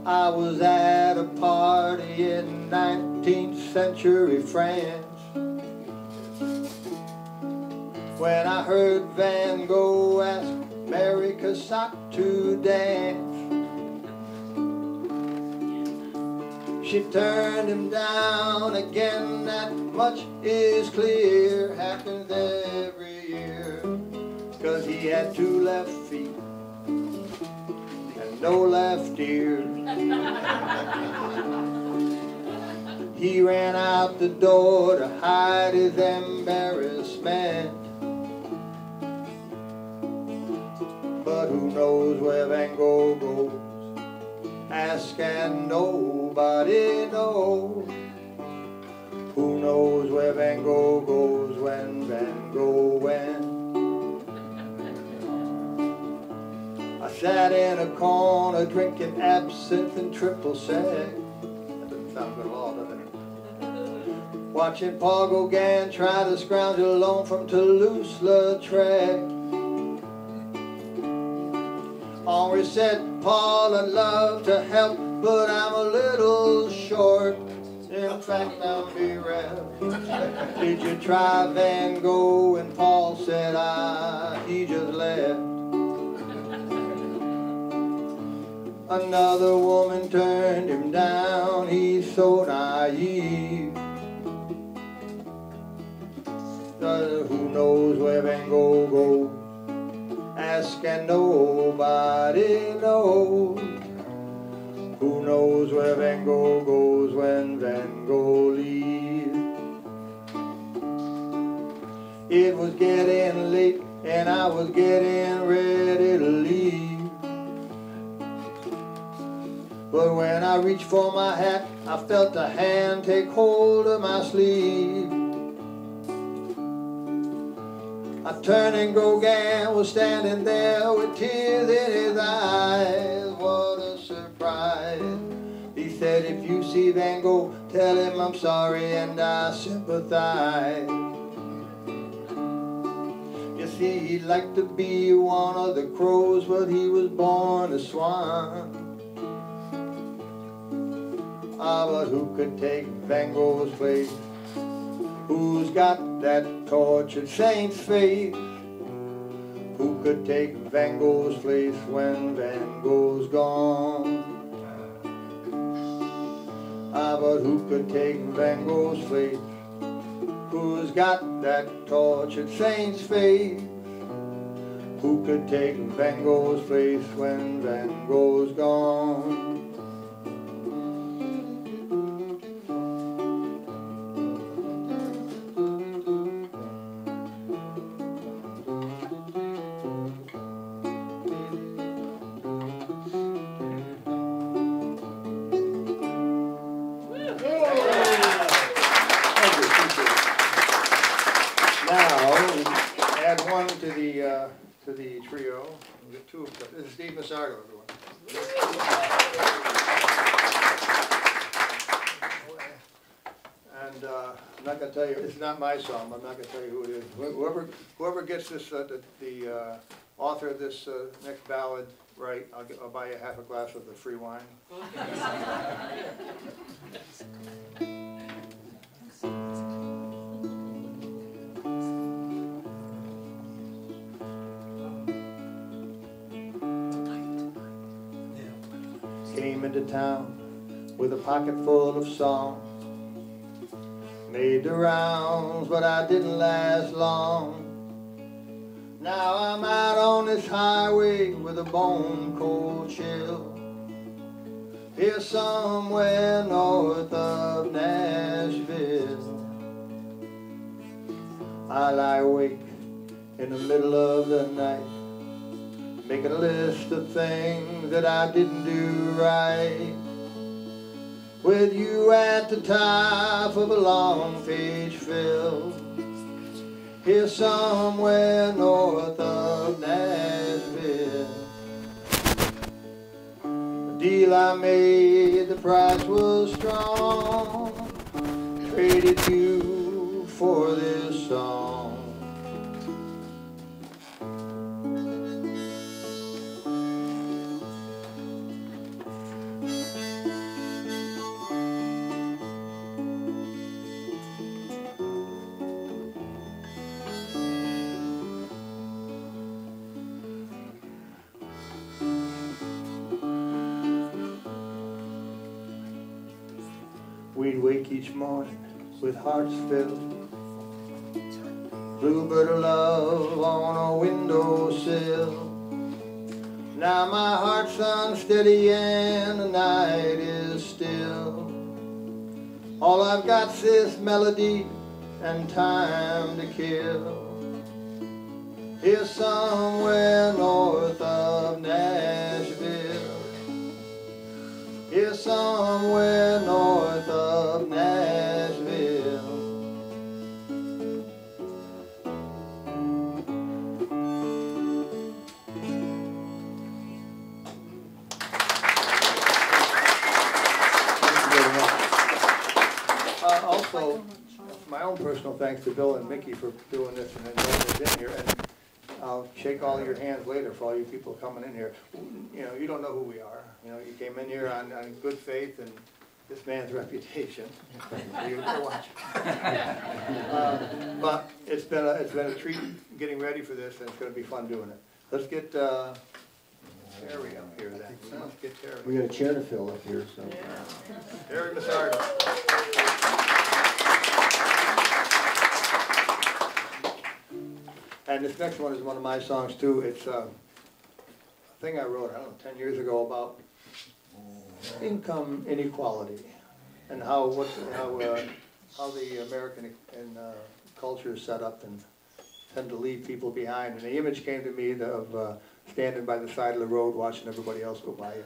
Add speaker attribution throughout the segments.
Speaker 1: I was at a party in 19th century France when I heard Van Gogh ask Mary Cassatt to dance. She turned him down again, that much is clear, happens every year, 'cause he had two left feet and no left ear. He ran out the door to hide his embarrassment, but who knows where Van Gogh goes? Ask and nobody knows. Who knows where Van Gogh goes when Van Gogh went? I sat in a corner drinking absinthe and triple sec. That doesn't sound good at all, does it? Watching Paul Gauguin try to scrounge a loan from Toulouse-Lautrec. Henri said, Paul, I'd love to help, but I'm a little short. In fact, I'm bereft. Did you try Van Gogh? And Paul said, he just left. Another woman turned him down, he's so naive. Who knows where Van Gogh goes? Ask and nobody knows. Who knows where Van Gogh goes when Van Gogh leaves? It was getting late and I was getting ready to leave, but when I reached for my hat, I felt a hand take hold of my sleeve. I turned and Gauguin was standing there with tears in his eyes. What a surprise. He said, if you see Van Gogh, tell him I'm sorry and I sympathize. You see, he'd like to be one of the crows, but he was born a swan. But who could take Van Gogh's place? Who's got that tortured saint's faith? Who could take Van Gogh's place when Van Gogh's gone? But who could take Van Gogh's place? Who's got that tortured saint's faith? Who could take Van Gogh's place when Van Gogh's gone? To the trio. We'll get two of them. This is Steve Massardo, everyone. And I'm not going to tell you, it's not my song, I'm not going to tell you who it is. Whoever gets this, the author of this next ballad right, I'll buy you half a glass of the free wine. Came into town with a pocket full of songs, made the rounds, but I didn't last long. Now I'm out on this highway with a bone cold chill, here somewhere north of Nashville. I lie awake in the middle of the night, making a list of things that I didn't do right, with you at the top of a long page fill, here somewhere north of Nashville. The deal I made, the price was strong, traded you for this song. We wake each morning with hearts filled. Bluebird of love on a windowsill. Now my heart's unsteady and the night is still. All I've got's this melody and time to kill. Here somewhere north of Nashville. Here somewhere north of Nashville. Also, my own personal thanks to Bill and Mickey for doing this and inviting us in here. And I'll shake all your hands later for all you people coming in here. You know, you don't know who we are. You know, you came in here on good faith and this man's reputation. You're watching. But it's been a treat getting ready for this, and it's going to be fun doing it. Let's get Terry up here then. Let's get Terry.
Speaker 2: We got a chair to fill up here, so.
Speaker 1: Terry Massardo. And this next one is one of my songs too. It's a thing I wrote, I don't know, 10 years ago about income inequality and how the American culture is set up and tend to leave people behind. And the image came to me of standing by the side of the road watching everybody else go by you.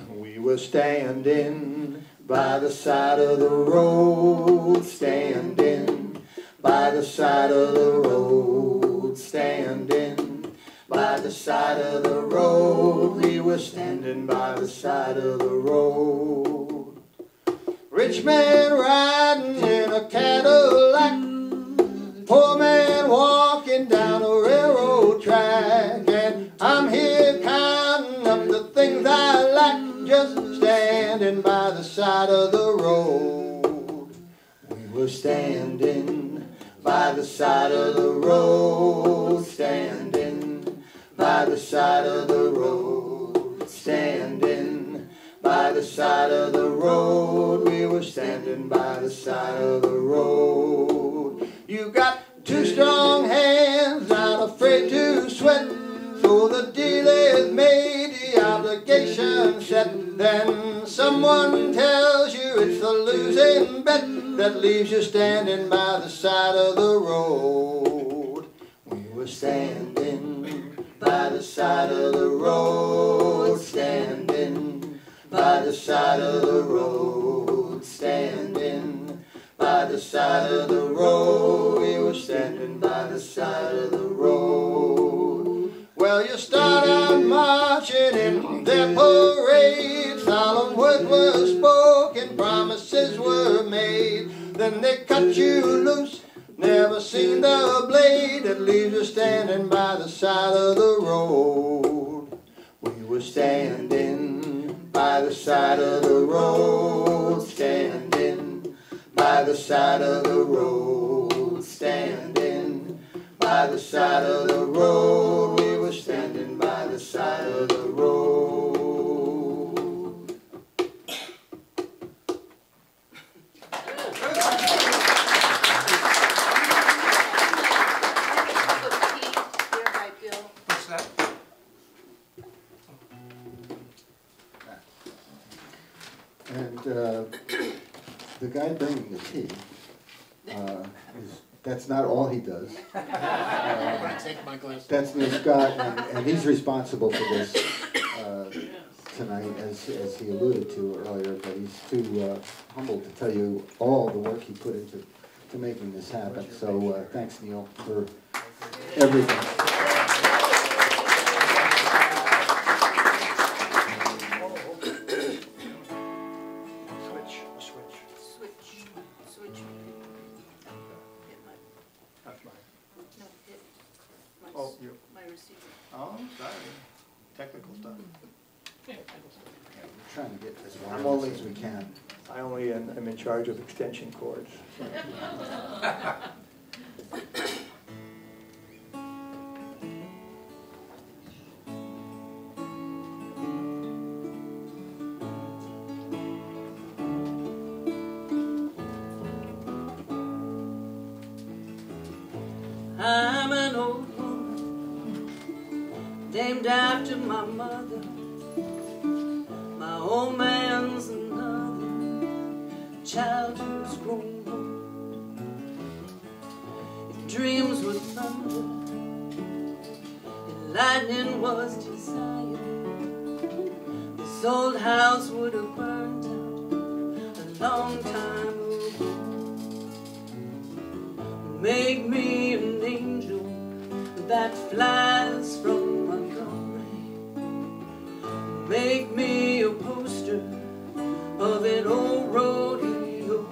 Speaker 1: We were standing by the side of the road, standing by the side of the road, standing by the side of the road. We were standing by the side of the road. Rich man riding in a Cadillac, poor man walking down a railroad track, and I'm here counting up the things I like, just standing by the side of the road. We were standing by the side of the road, standing by the side of the road, standing by the side of the road. We were standing by the side of the road. You got two strong hands, not afraid to sweat, so the deal is made, the obligation set. Then someone tells you it's a losing bet, that leaves you standing by the side of the road. We were standing by the side of the road, standing by the side of the road, standing by the side of the road. We were standing by the side of the road. Well, you start out marching in their parade, solemn words were spoken, promises were made, then they cut you loose, never seen the blade, that leaves you standing by the side of the road. We were standing by the side of the road, standing by the side of the road, standing by the side of the road. We were standing by the side of the road.
Speaker 3: What's that?
Speaker 2: And the guy bringing the tea, that's not all he does.
Speaker 3: Take my glass.
Speaker 2: That's Neil Scott, and he's responsible for this tonight, as he alluded to earlier, but he's too humble to tell you all the work he put into making this happen. So thanks, Neil, for everything.
Speaker 4: Switch. Hit my,
Speaker 1: That's mine.
Speaker 4: no, hit my,
Speaker 1: Oh, you.
Speaker 4: my receiver.
Speaker 1: Oh, sorry. Technical stuff.
Speaker 2: Trying to get as
Speaker 1: I'm
Speaker 2: wireless
Speaker 1: only-
Speaker 2: as we can.
Speaker 1: I only am in charge of extension cords.
Speaker 5: I'm an old woman, named after my mother. My old man's another child who's grown old. If dreams were thunder and lightning was desire, this old house would have burned out a long time ago. Make me an angel that flies from Montgomery. Make me a poster of an old rodeo.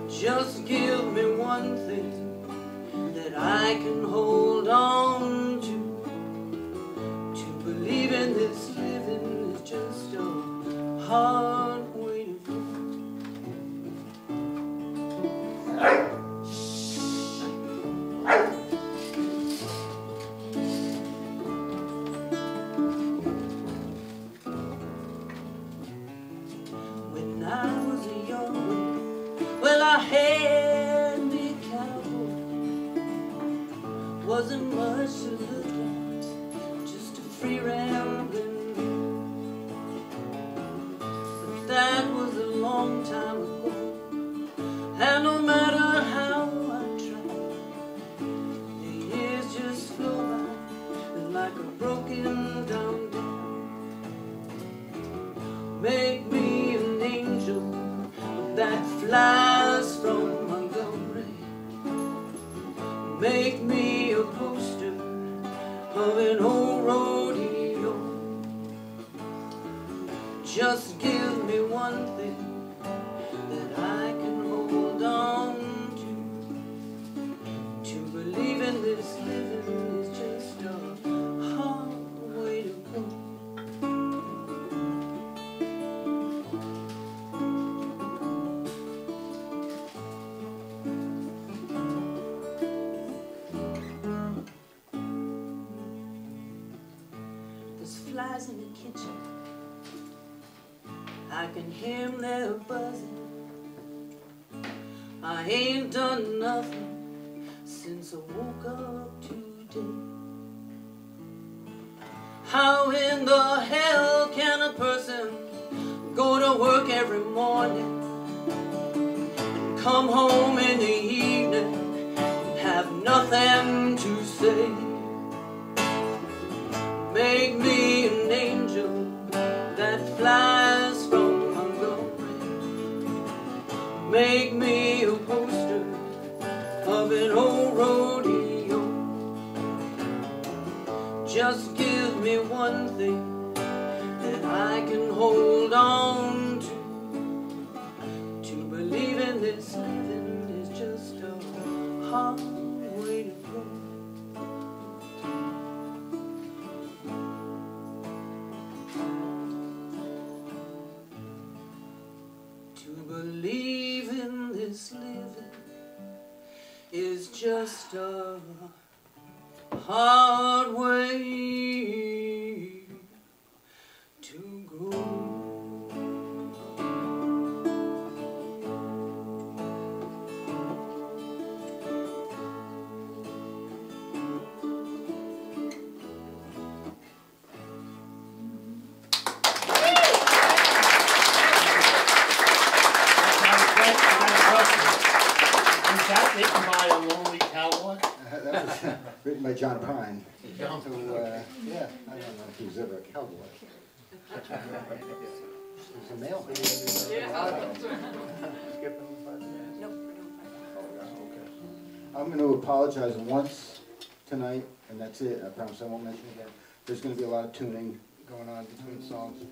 Speaker 5: Just give me one thing that I can hold on to. To believe in this living is just a hard way to go. When I was a young, well, I had me a cowboy. Wasn't much to look at, just a free rambling view. But that was a long time ago, and no matter how I try, the years just flow by like a broken down dam. Make me an angel that flies from Montgomery. Make me a poster of an old rodeo. Just give me one thing that I can hold on to. To believe in this living is just a hard way to go. There's flies in the kitchen, I can hear them there buzzing. I ain't done nothing since I woke up today. How in the hell can a person go to work every morning and come home in the evening and have nothing to say? Make me an angel that flies from Montgomery. Make me a poster of an old rodeo. Just give me one thing that I can hold on to. To believe in this living is just a hard way to go. To believe in this living is just a hard way to go.
Speaker 3: Was that written by a lonely cowboy?
Speaker 2: That was written by John Prine, who, yeah, I don't know if he was ever a cowboy. He was a mailman. I'm going to apologize once tonight, and that's it. I promise I won't mention it again. There's going to be a lot of tuning going on between songs.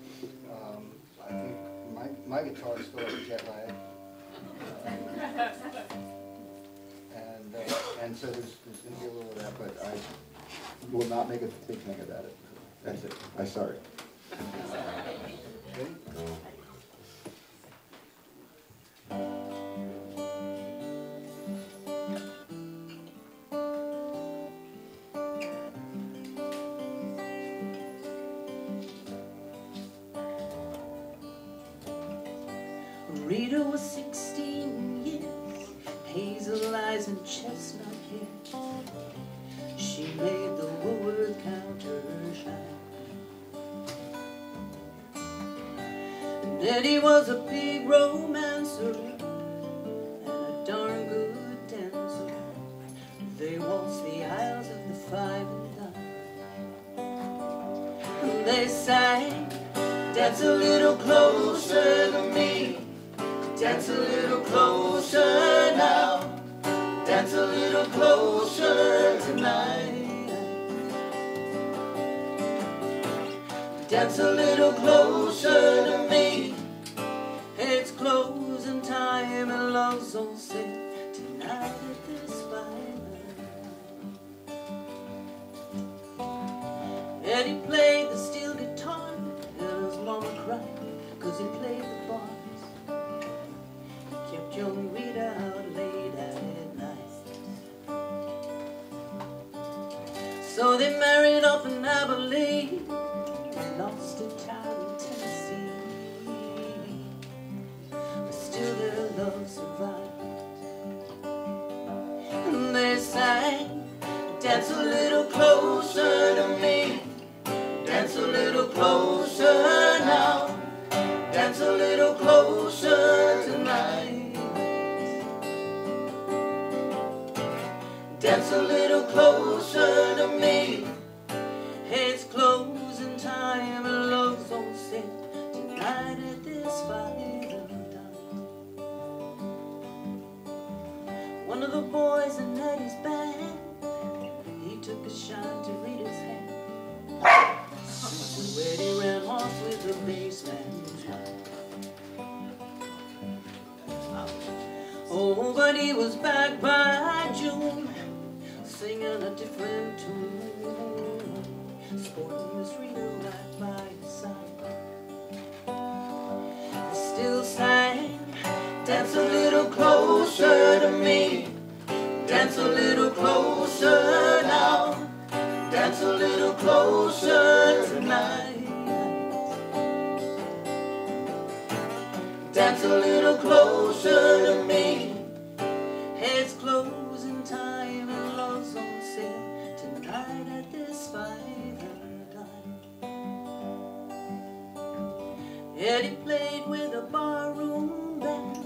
Speaker 2: I think my guitar is still at jet lag. And so there's going to be a little of that, but I will not make a big thing about it. That's it. I started.
Speaker 5: Rita was 16 years, hazel eyes and chestnut hair. She made the Woolworth counter shine. And Eddie was a big romancer and a darn good dancer. They waltzed the aisles of the 5 and dime. And they sang, "Dance a little closer to me. Dance a little closer now. Dance a little closer tonight. Dance a little closer to me. It's closing time and love's on sale tonight at this fine." Eddie played the steel guitar and his mama cried 'cause he played the bars. Kept young Rita out late at night. So they married up in Abilene and lost a child in Tennessee. But still their love survived. And they sang, "Dance a little closer to me. Dance a little closer now. Dance a little closer tonight. Dance a little closer to me. It's closing time and love's on sale tonight at this 5 and dime." One of the boys in Eddie's band, he took a shine to Rita's hand. So Eddie ran off with the bassman's wife. Oh, but he was back by June, singing a different tune, sporting Miss Rita right by his side. They still sang, "Dance a little closer to me. Dance a little closer now. Dance a little closer tonight. Dance a little closer to me. It's closing time and love's on sale tonight at this 5 and dime." Eddie played with a barroom band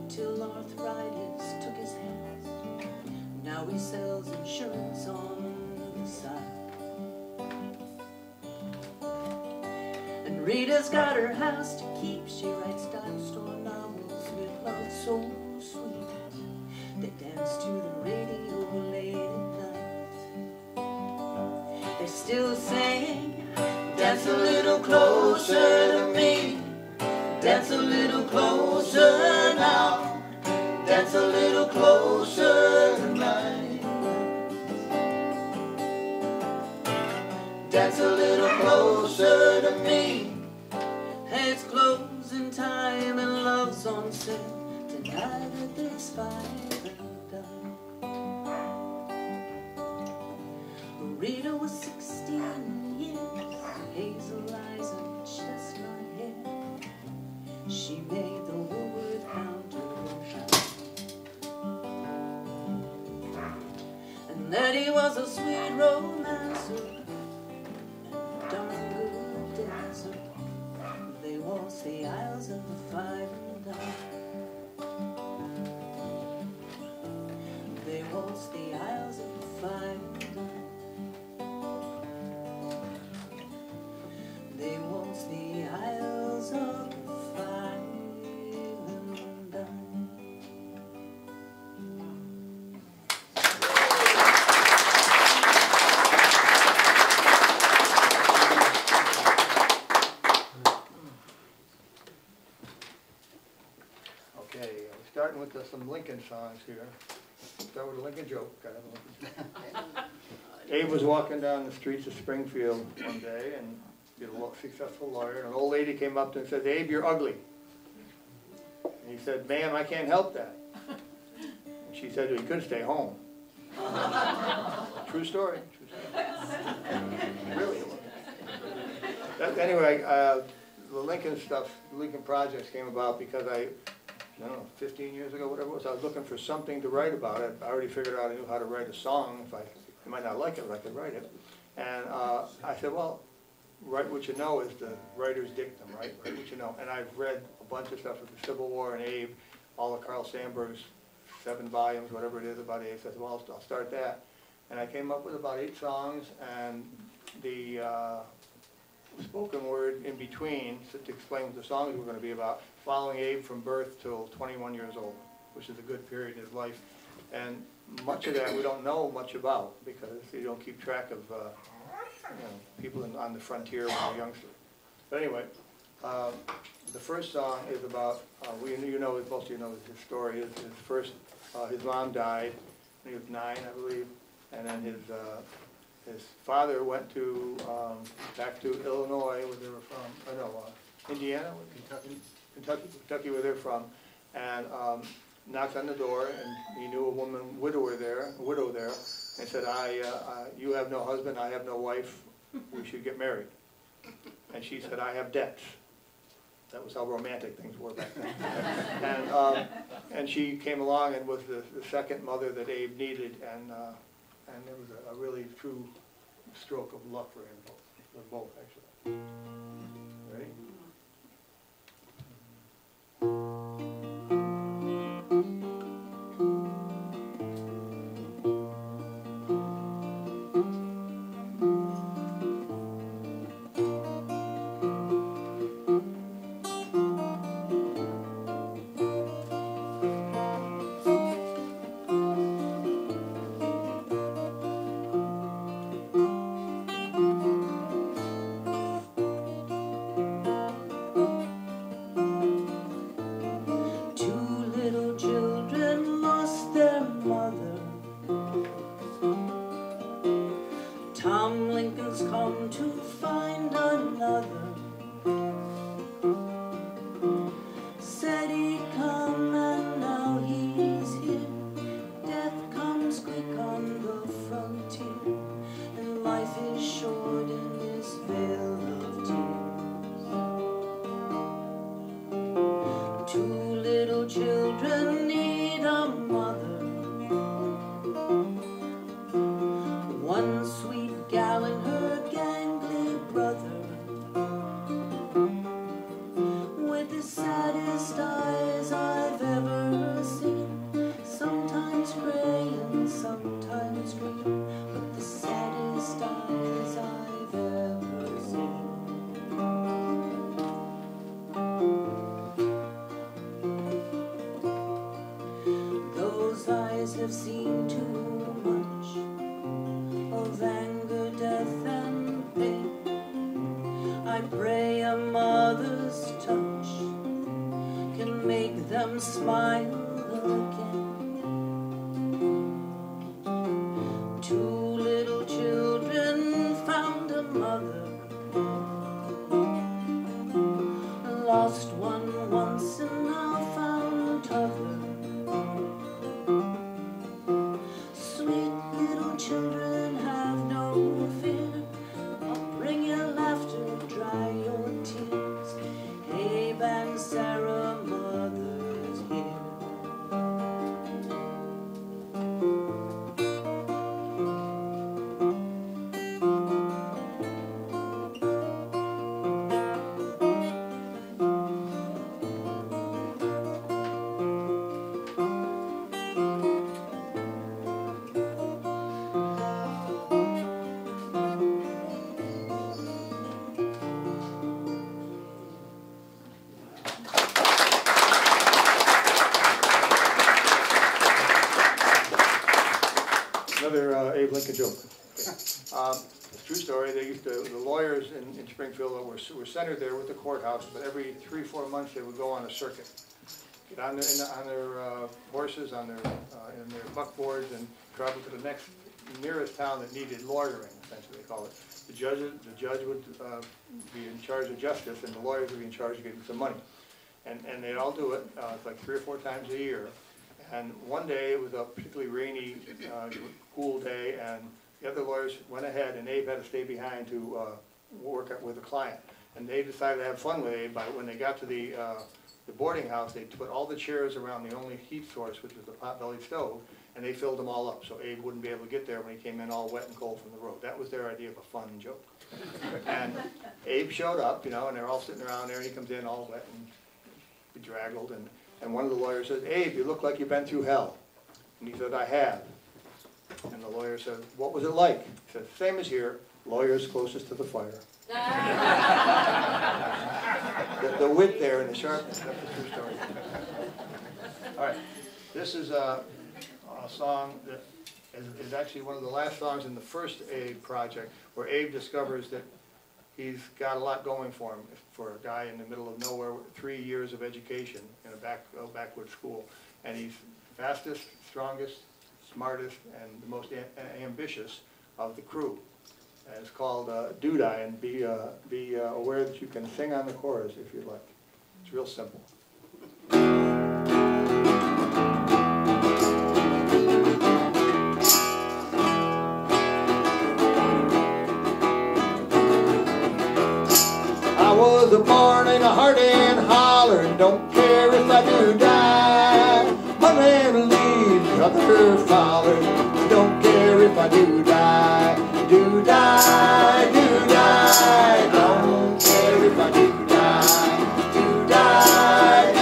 Speaker 5: till arthritis took his hands. Now he sells insurance on the side. And Rita's got her house to keep. She writes dime store novels with love so sweet. They dance to the radio late at night. They still sing, "Dance a little closer to me. Dance a little closer now. Dance a little closer tonight. Dance a little closer to me. It's closing time and love's on sale tonight at this 5 and dime." Rita was 16 years, hazel eyes and chestnut hair. She made the Woolworth counter shine. And Eddie was a sweet romancer and a darn good dancer. They waltzed the aisles of the 5 and dime. They waltzed the aisles of the 5 and dime. They waltzed the aisles of the 5 and dime.
Speaker 1: Okay, we're starting with some Lincoln songs here. Start with a Lincoln joke. Kind of a Lincoln joke. Abe was walking down the streets of Springfield one day, and he's a successful lawyer, and an old lady came up to him and said, "Abe, you're ugly." And he said, "Ma'am, I can't help that." And she said, "Well, you could stay home." True story. True story. Really. Anyway, the Lincoln stuff, the Lincoln projects came about because I don't know, 15 years ago, whatever it was, I was looking for something to write about it. I already figured out I knew how to write a song. You might not like it, but I could write it. And I said, well, write what you know is the writer's dictum, right? Write what you know. And I've read a bunch of stuff with the Civil War and Abe, all of Carl Sandburg's 7 volumes, whatever it is about Abe. So I said, well, I'll start that. And I came up with about 8 songs, and the spoken word in between to explain what the songs were going to be about, following Abe from birth till 21 years old, which is a good period in his life. And much of that we don't know much about because you don't keep track of people on the frontier when they're youngsters. But anyway, the first song is about, most of you know his story. His mom died when he was 9, I believe, and then his father went to back to Illinois, where they were from. Indiana, Kentucky, where they're from, and knocked on the door, and he knew a widow there, and said, "You have no husband, I have no wife. We should get married." And she said, "I have debts." That was how romantic things were back then. And she came along and was the second mother that Abe needed, and it was a really true stroke of luck for him, for both actually. Ready?
Speaker 5: Tom Lincoln's come to find another. Said he'd come and now he's here. Death comes quick on the frontier, and life is short in this vale of tears. 2 little children need a mother. One sweet gal and her gangly brother, with the saddest eyes I've ever seen. Sometimes gray and sometimes green, but the saddest eyes I've ever seen. Those eyes have seen too much of anger, death, and pain. I pray a mother's touch can make them smile again. 2 little children found a mother, lost one once and now found t'other. Sweet little children, have no fear. I'll bring you laughter, dry your tears. Abe and Sarah, mother's here.
Speaker 1: Another Abe Lincoln joke. Okay. It's a true story. The lawyers in Springfield were centered there with the courthouse, but every 3-4 months they would go on a circuit, get on their horses, in their buckboards, and travel to the next nearest town that needed lawyering, essentially they call it. The judge would be in charge of justice, and the lawyers would be in charge of getting some money. And they'd all do it. It's like 3 or 4 times a year. And one day it was a particularly rainy, cool day, and the other lawyers went ahead, and Abe had to stay behind to work with a client. And they decided to have fun with Abe. When they got to the boarding house, they put all the chairs around the only heat source, which was the pot-bellied stove, and they filled them all up, so Abe wouldn't be able to get there when he came in all wet and cold from the road. That was their idea of a fun joke. And Abe showed up, you know, and they're all sitting around there, and he comes in all wet and bedraggled, and one of the lawyers says, "Abe, you look like you've been through hell." And he said, "I have." And the lawyer said, "What was it like?" He said, "Same as here, lawyers closest to the fire." the wit there and the sharpness, that's a true story. All right, this is a song that is actually one of the last songs in the first Abe project, where Abe discovers that he's got a lot going for him for a guy in the middle of nowhere with 3 years of education in a backwoods school. And he's fastest, strongest, smartest, and the most ambitious of the crew. And it's called Doodai, and be aware that you can sing on the chorus if you'd like. It's real simple. I was born in a heart and holler, and don't care if I do die. One man leaves, the other follows, don't care if I do die. Do die, do die, don't care if I do die. Do die,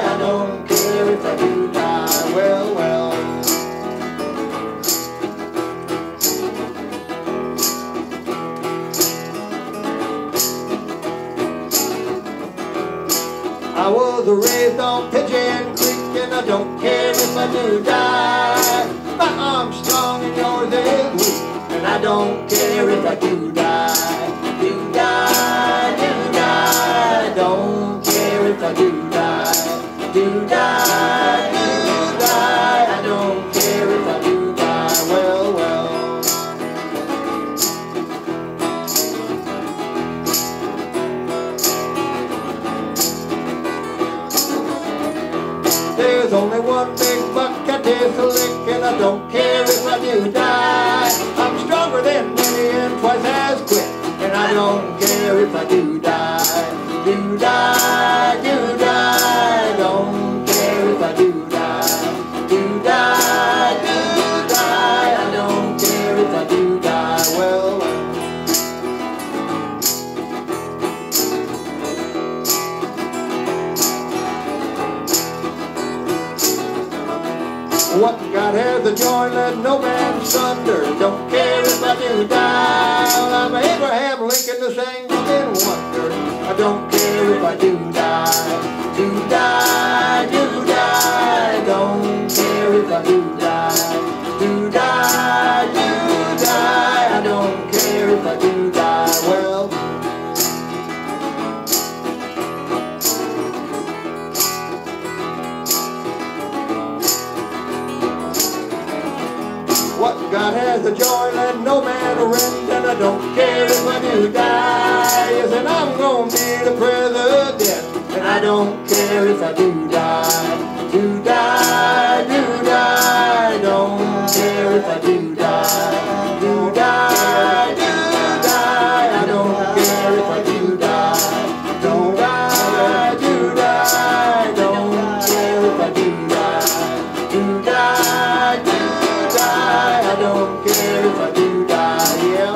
Speaker 1: I don't care if I do die. Well, well. I was raised on Pigeon Creek, and I don't care if I do die. My arm's strong and yours is weak, and I don't care if I do die. Do die, don't care if I do die. Do die, I don't care if I do die. Well, well. There's only one big buck I taste a lick, and I don't care if I do die. I'm stronger than many and twice as quick, and I don't care if I do die. Do die, don't care if I do die. Do die, I don't care if I do die. Well, well. What God has a joint, let no man sunder. Don't care if I do die. Well, I'm Abraham Lincoln, the single in wonder. I don't care if I do die. Do die, don't care if I do die. Do die, I don't care if I do die. Well, what God has a joy, let no man rend, and I don't care if I do die. Yes, and I'm gonna be the president, and I don't care if I do die. Do die, don't care if I do die. Do die, I don't care if I do die. Do die, don't care if I do die. Do die, I don't care if I do die, yeah.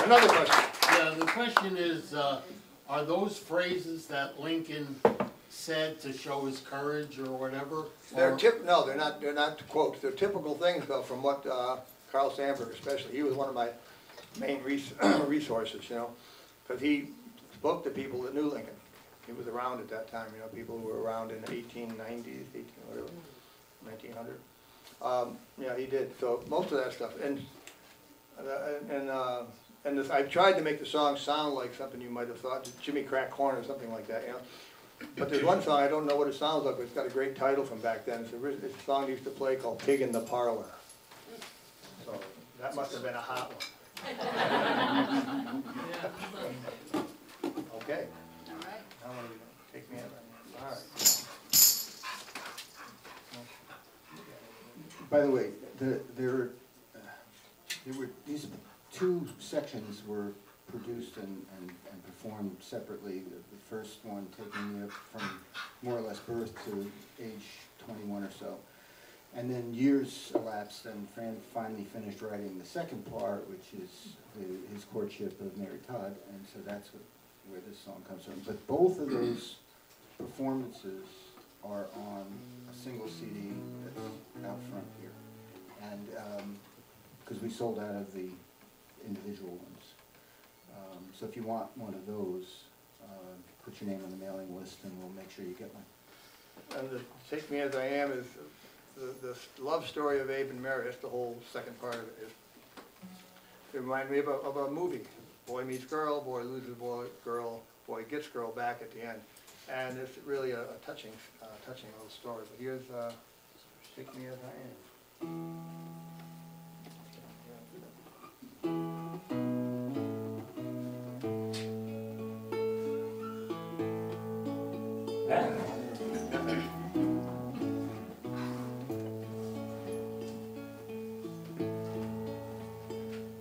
Speaker 1: Another question.
Speaker 3: Yeah, the question is, are those phrases that Lincoln said to show his courage or whatever?
Speaker 1: They're no, they're not quotes. They're typical things, though, from what Carl Sandburg, especially. He was one of my main resources, you know, because he spoke to people that knew Lincoln. He was around at that time, you know, people who were around in the 1890s, 1900. Yeah, he did. So most of that stuff, and this, I tried to make the song sound like something you might have thought, Jimmy Crack Corn or something like that, you know. But there's one song, I don't know what it sounds like, but it's got a great title from back then. It's a song they used to play called Pig in the Parlor. So that must have been a hot one. Okay.
Speaker 4: All right.
Speaker 1: Now what are we doing? Take me out. All right.
Speaker 2: By the way, there were these two sections were produced and performed separately. The first one taking me up from more or less birth to age 21 or so. And then years elapsed, and Fran finally finished writing the second part, which is his courtship of Mary Todd, and so that's where this song comes from. But both of those performances are on a single CD that's out front here. And because we sold out of the individual ones. So if you want one of those, put your name on the mailing list and we'll make sure you get one.
Speaker 1: And the Take Me As I Am is the love story of Abe and Mary. That's the whole second part of it. It reminded me of a movie. Boy meets girl, boy loses girl, boy gets girl back at the end. And it's really a touching little story. But here's Take Me As I Am.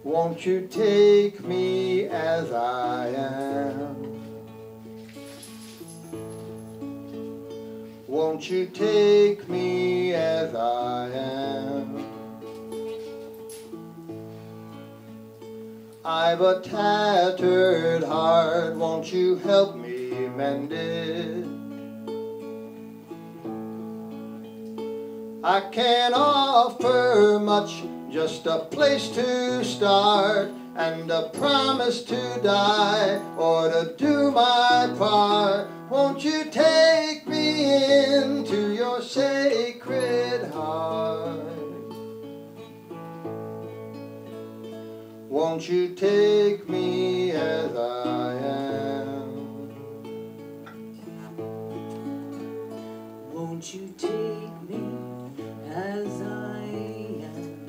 Speaker 1: Won't you take me as I am? Won't you take me as I am? I've a tattered heart, won't you help me mend it? I can't offer much, just a place to start and a promise to die or to do my part. Won't you take me into your sacred heart? Won't you take me as I am?
Speaker 5: Won't you take me as I am,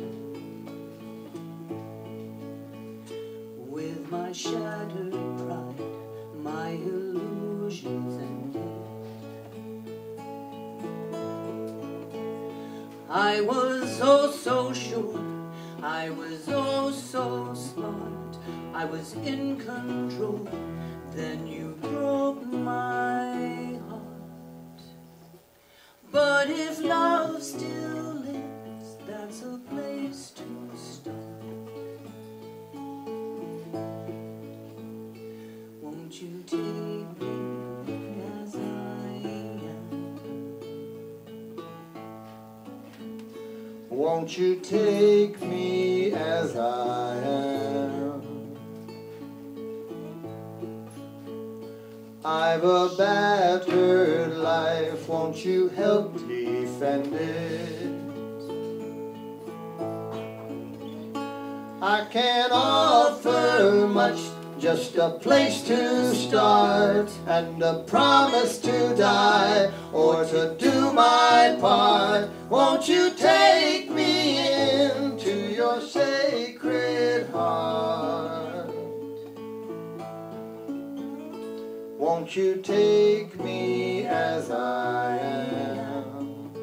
Speaker 5: with my shattered pride, my illusions and care. I was oh so sure, I was oh so smart, I was in control, then you broke my heart. But if love still lives, that's a place to start. Won't you take me as I am?
Speaker 1: Won't you take me as I am? I've a battered life, won't you help defend it? I can't offer much, just a place to start and a promise to die or to do my part. Won't you take me into your sacred heart? Won't you take me as I am?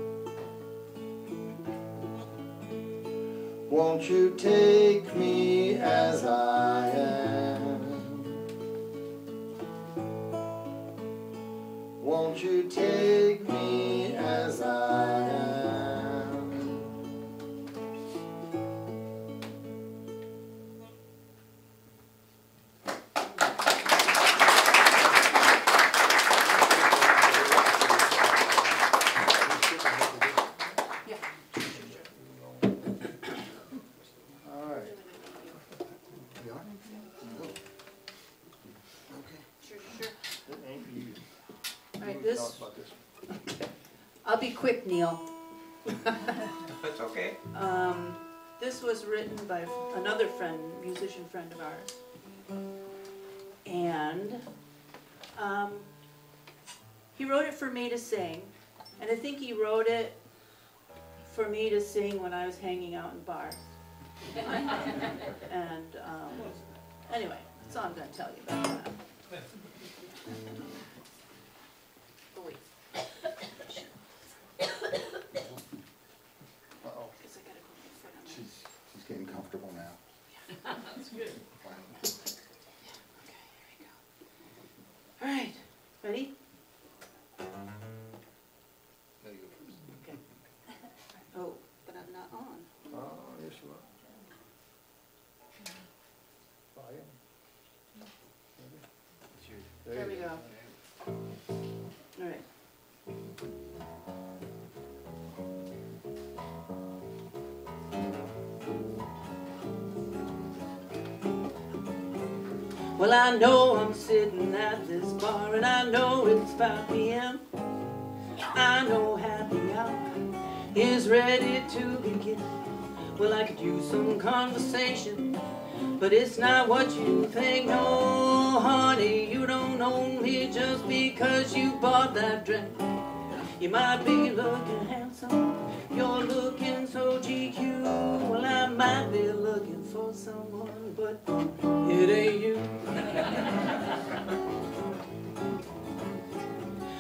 Speaker 1: Won't you take me as I am? Won't you take me as I am? All right.
Speaker 2: We are?
Speaker 4: Sure, sure.
Speaker 1: It ain't you.
Speaker 4: All right,
Speaker 1: You
Speaker 4: this,
Speaker 1: tell us about this.
Speaker 4: I'll be quick, Neil.
Speaker 6: That's okay.
Speaker 5: Okay. This was written by another friend, musician friend of ours. And he wrote it for me to sing. And I think he wrote it for me to sing when I was hanging out in bars. And anyway, that's all I'm going to tell you about that. Oh, wait.
Speaker 1: Uh-oh.
Speaker 5: Because I got to go in front of my...
Speaker 2: She's getting comfortable now.
Speaker 3: That's good.
Speaker 5: Okay, here we go. All right, ready? Okay. Oh, but I'm not on.
Speaker 1: Oh, yes, you are. Volume.
Speaker 5: There we go. All right. Well, I know I'm sitting at this bar, and I know it's 5 p.m. I know happy hour is ready to begin. Well, I could use some conversation, but it's not what you think. No, honey, you don't own me just because you bought that drink. You might be looking handsome, you're looking so GQ. Well, I might be looking for someone, but it ain't you.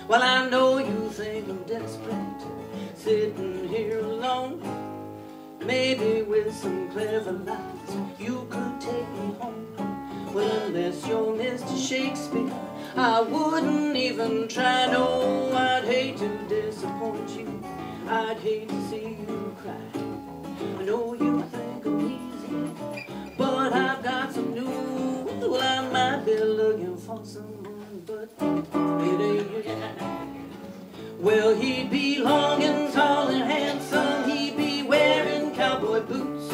Speaker 5: Well, I know you think I'm desperate, sitting here alone. Maybe with some clever lines you could take me home. Well, unless you're Mr. Shakespeare, I wouldn't even try. No, I'd hate to disappoint you, I'd hate to see you cry. I know you think I'm easy, but I've got some news. Well, I might be looking for someone, but it ain't you. Well, he'd be long and tall and handsome, he'd be wearing cowboy boots.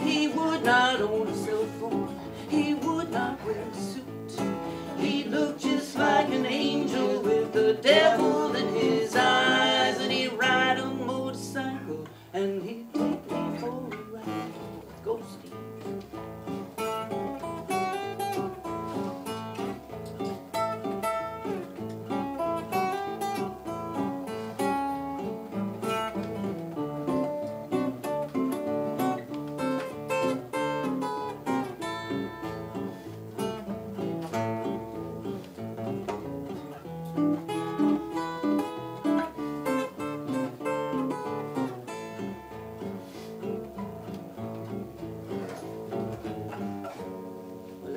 Speaker 5: He would not own a cell phone, he would not wear a suit. He'd look just like an angel with the devil in his eyes. And he'd ride a motorcycle and he'd take me for a ride. Go, Steve.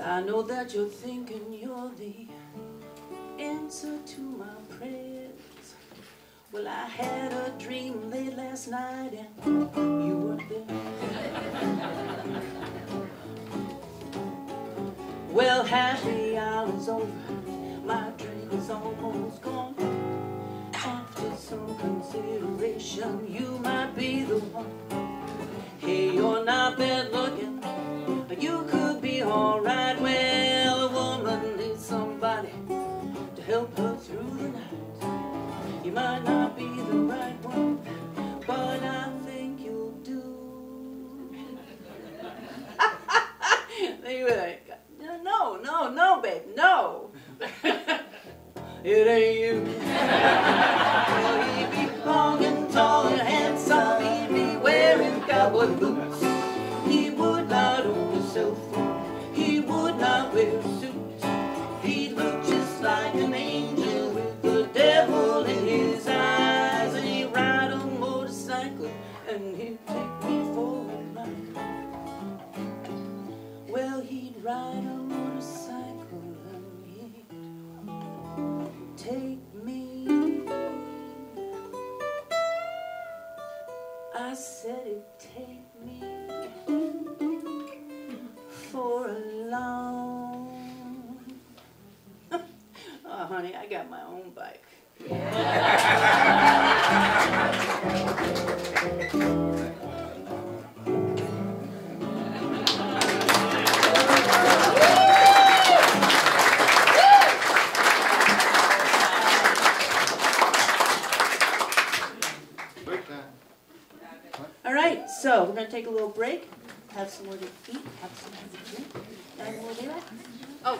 Speaker 5: I know that you're thinking you're the answer to my prayers. Well, I had a dream late last night and you weren't there. Well, happy hour's over, my drink is almost gone. After some consideration, you might be the one. Hey, you're not bad looking, you could be alright. Well, a woman needs somebody to help her through the night. You might not be the right one, but I think you'll do. They were like, no, babe, no. It ain't you. Well, he'd be long and tall and handsome, he'd be wearing cowboy boots. He would not own a cell phone, he would not wear a suit. He'd look just like an angel with the devil in his eyes. And he'd ride a motorcycle and he'd take me for a ride. Well, he'd ride a motorcycle and he'd take me. I said he'd take me for a long. Oh, honey, I got my own bike.
Speaker 1: Break time.
Speaker 5: All right. take a little break, have some more to eat, have something to drink, and we'll be back.
Speaker 4: Oh,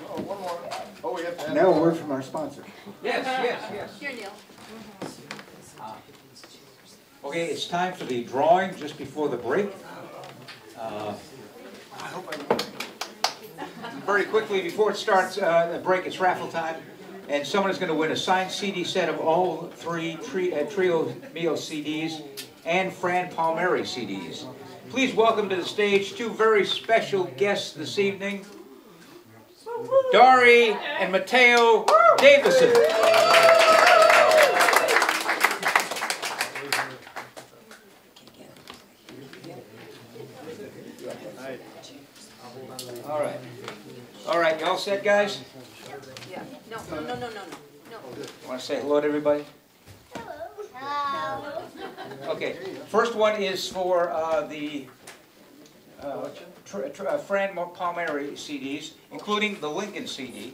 Speaker 1: Oh, one more. Oh, we have to have.
Speaker 2: Now a word from our sponsor.
Speaker 6: Yes.
Speaker 4: here, Neil.
Speaker 6: Okay, it's time for the drawing just before the break. Very quickly, before it starts, the break, it's raffle time. And someone is going to win a signed CD set of all three Trio Mio CDs and Fran Palmieri CDs. Please welcome to the stage two very special guests this evening, Dari and Matteo Davison. All right, you all set, guys?
Speaker 4: Yeah, no.
Speaker 6: You want to say hello to everybody?
Speaker 4: Hello.
Speaker 6: Okay, first one is for the Fran Palmieri CDs, including the Lincoln CD.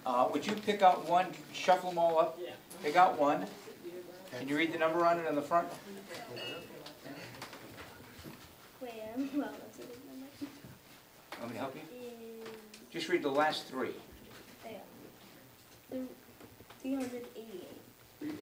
Speaker 6: Would you pick out one, shuffle them all up? Pick out one. Can you read the number on it on the front?
Speaker 7: Wait, well, that's a good number.
Speaker 6: Want me to help you? Just read the last three.
Speaker 7: There. 388.